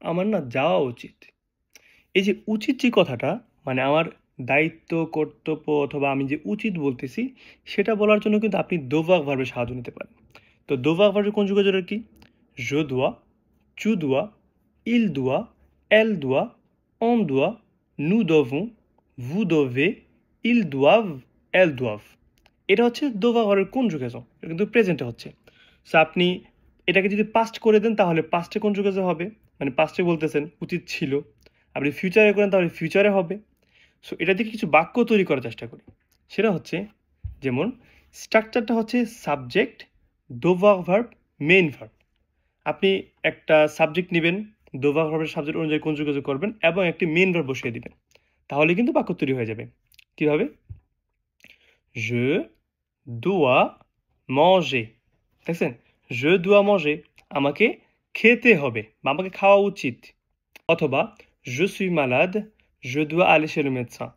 আমার না যাওয়া উচিত। এই যে উচিত যে কথাটা মানে আমার দায়িত্ব, কর্তব্য অথবা আমি যে উচিত বলতেছি সেটা বলার জন্য কিন্তু আপনি devoir ভার্বের সাহায্য নিতে পারেন। তো devoir ভার্বের কনজুগেটর কি? Je dois, tu dois, il doit, elle doit, on doit, nous devons, vous devez, ils doivent, elles doivent। এটা হচ্ছে devoir ভার্বের কনজুগেশন। এটা কিন্তু প্রেজেন্টে হচ্ছে। সো আপনি এটাকে যদি পাস্ট করে দেন তাহলে পাস্টে কনজুগেশন হবে। মানে পাস্টে বলতেছেন উচিত ছিল। আপনি ফিউচারে করেন তাহলে ফিউচারে হবে। সো এটা থেকে কিছু বাক্য তৈরি করার চেষ্টা করি। সেটা হচ্ছে যেমন স্ট্রাকচারটা হচ্ছে subject, devoir verb, main verb. আপনি একটা সাবজেক্ট নেবেন, devoir ভার্বের সাবজেক্ট অনুযায়ী কনজুগেশন করবেন এবং একটি মেইন ভার্ব বসিয়ে দিবেন। তাহলে কিন্তু বাক্য তৈরি হয়ে যাবে। কিভাবে? Je dois manger। দেখছেন? Je dois manger। আমাকে খেতে হবে বা আমাকে খাওয়া উচিত। অথবা je suis malade, je dois aller chez le médecin।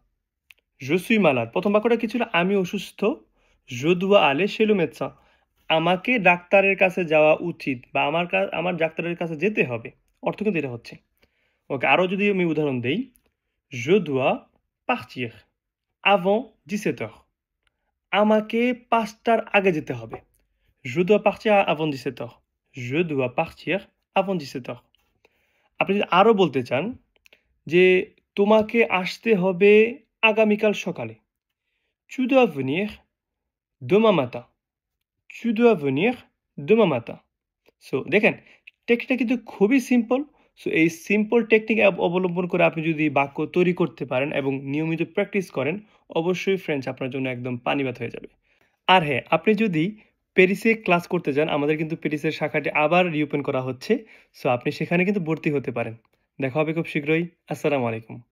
Je suis malade। প্রথম বাক্যটা কি ছিল? আমি অসুস্থ। Je dois aller chez le médecin। আমাকে ডাক্তারের কাছে যাওয়া উচিত বা আমার ডাক্তারের কাছে যেতে হবে। অর্থ কিন্তু এটা হচ্ছে। ওকে, আরো যদি আমি উদাহরণ দেই, Je dois partir avant 17 heures। আমাকে 5টার আগে যেতে হবে। Je dois partir avant 17 heures। Je dois partir avant 17 heures। আপনি যদি আরো বলতে চান যে তোমাকে আসতে হবে আগামীকাল সকালে। Tu dois venir demain matin। Tu dois venir demain matin। So দেখেন টেকনিকটা কিন্তু খুবই সিম্পল। সো এই সিম্পল টেকনিক অবলম্বন করে আপনি যদি বাক্য তৈরি করতে পারেন এবং নিয়মিত প্র্যাকটিস করেন, অবশ্যই ফ্রেঞ্চ আপনার জন্য একদম পানিভাত হয়ে যাবে। আর হ্যাঁ, আপনি যদি প্যারিসে ক্লাস করতে যান, আমাদের কিন্তু প্যারিসের শাখাটি আবার রিওপেন করা হচ্ছে। সো আপনি সেখানে কিন্তু ভর্তি হতে পারেন। দেখা হবে খুব শীঘ্রই। আসসালামু আলাইকুম।